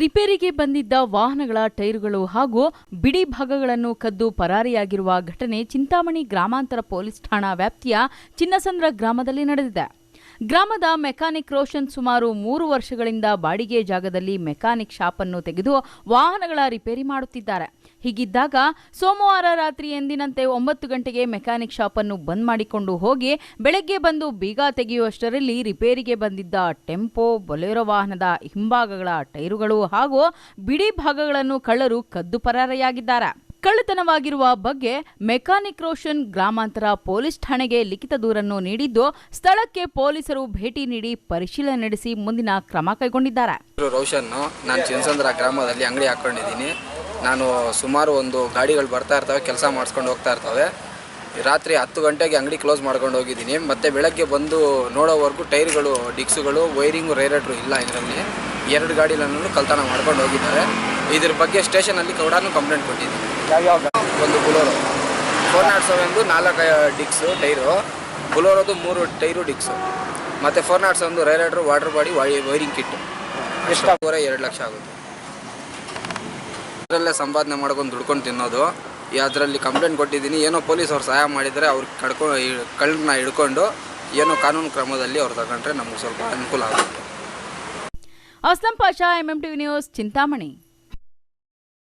ರಿಪೇರಿಗೆ ಬಂದಿದ್ದ ವಾಹನಗಳ ಟೈರುಗಳು ಹಾಗೂ ಬಿಡಿ ಭಾಗಗಳನ್ನು ಕದ್ದು ಪರಾರಿಯಾಗಿರುವ ಘಟನೆ ಚಿಂತಾಮಣಿ ಗ್ರಾಮಾಂತರ ಪೊಲೀಸ್ ಠಾಣಾ ವ್ಯಾಪ್ತಿಯ ಚಿನ್ನಸಂದ್ರ ಗ್ರಾಮದಲ್ಲಿ ನಡೆದಿದೆ. ಗ್ರಾಮದ ಮೆಕ್ಯಾನಿಕ್ ರೋಷನ್ ಸುಮಾರು 3 ವರ್ಷಗಳಿಂದ ಬಾಡಿಗೆ ಜಾಗದಲ್ಲಿ ಮೆಕ್ಯಾನಿಕ್ ಶಾಪ್ ಅನ್ನು ತೆಗೆದು ವಾಹನಗಳ ರಿಪೇರಿ ಮಾಡುತ್ತಿದ್ದಾರೆ. ಹೀಗಿದ್ದಾಗ ಸೋಮವಾರ ರಾತ್ರಿ ಎಂದಿನಂತೆ 9 ಗಂಟೆಗೆ ಮೆಕ್ಯಾನಿಕ್ ಶಾಪ್ ಅನ್ನು ಬಂದ್ ಮಾಡಿಕೊಂಡು ಹೋಗಿ ಬೆಳಗ್ಗೆ ಬಂದು ಬೀಗ ತೆಗೆಯುವಷ್ಟರಲ್ಲಿ ರಿಪೇರಿಗೆ ಬಂದಿದ್ದ ಟೆಂಪೋ, ಬೊಲೆರೋ ವಾಹನದ ಹಿಂಭಾಗಗಳ ಟೈರುಗಳು ಹಾಗೂ ಬಿಡಿ ಭಾಗಗಳನ್ನು ಕಳ್ಳರು ಕದ್ದು ಪರಾರಿಯಾಗಿದ್ದಾರೆ. ಕಳ್ಳತನವಾಗಿರುವ ಬಗ್ಗೆ ಮೆಕ್ಯಾನಿಕ್ ರೋಷನ್ ಗ್ರಾಮಾಂತರ ಪೊಲೀಸ್ ಠಾಣೆಗೆ ಲಿಖಿತ ದೂರನ್ನು ನೀಡಿದ್ದು, ಸ್ಥಳಕ್ಕೆ ಪೊಲೀಸರು ಭೇಟಿ ನೀಡಿ ಪರಿಶೀಲನೆ ನಡೆಸಿ ಮುಂದಿನ ಕ್ರಮ ಕೈಗೊಂಡಿದ್ದಾರೆ. ರೋಷನ್, ನಾನು ಚಿನ್ನಸಂದ್ರ ಗ್ರಾಮದಲ್ಲಿ ಅಂಗಡಿ ಹಾಕೊಂಡಿದ್ದೀನಿ. ನಾನು ಸುಮಾರು ಒಂದು ಗಾಡಿಗಳು ಬರ್ತಾ ಇರ್ತವೆ, ಕೆಲಸ ಮಾಡಿಸ್ಕೊಂಡು ಹೋಗ್ತಾ ಇರ್ತವೆ. ರಾತ್ರಿ 10 ಗಂಟೆಗೆ ಅಂಗಡಿ ಕ್ಲೋಸ್ ಮಾಡ್ಕೊಂಡು ಹೋಗಿದ್ದೀನಿ. ಮತ್ತೆ ಬೆಳಗ್ಗೆ ಬಂದು ನೋಡೋವರೆಗೂ ಟೈರ್ಗಳು, ಡಿಕ್ಸ್ಗಳು, ವೈರಿಂಗು, ರೇರೇಟ್ರು ಇಲ್ಲ. ಇದರಲ್ಲಿ 2 ಗಾಡಿಗಳನ್ನು ಕಳ್ತನ ಮಾಡ್ಕೊಂಡು ಹೋಗಿದ್ದಾರೆ. ಇದ್ರ ಬಗ್ಗೆ ಸ್ಟೇಷನಲ್ಲಿ ಕೂಡ ಕಂಪ್ಲೇಂಟ್ ಕೊಟ್ಟಿದ್ದೀನಿ. ಒಂದು ಬುಲೋರೋ 407 4 ಡಿಕ್ಸು ಟೈರು, ಬುಲೋರೋದು 3 ಟೈರು ಡಿಕ್ಸು, ಮತ್ತು 401 ರೇರೇಟ್ರು, ವಾಟರ್ ಬಾಡಿ, ವೈರಿಂಗ್ ಕಿಟ್ಟು. ಎಷ್ಟು 2 ಲಕ್ಷ ಆಗುತ್ತೆ. ಅದರಲ್ಲೇ ಸಂಪಾದನೆ ಮಾಡ್ಕೊಂಡು ದುಡ್ಕೊಂಡು ತಿನ್ನೋದು. ಅದರಲ್ಲಿ ಕಂಪ್ಲೇಂಟ್ ಕೊಟ್ಟಿದ್ದೀನಿ. ಏನೋ ಪೊಲೀಸ್ ಅವ್ರು ಸಹಾಯ ಮಾಡಿದರೆ ಅವ್ರು ಕಳ್ಳನ್ನ ಹಿಡ್ಕೊಂಡು ಏನೋ ಕಾನೂನು ಕ್ರಮದಲ್ಲಿ ಅವ್ರು ತಗೊಂಡ್ರೆ ನಮಗೆ ಸ್ವಲ್ಪ ಅನುಕೂಲ ಆಗುತ್ತೆ. Aslam Pasha, MMTV news, Chintamani.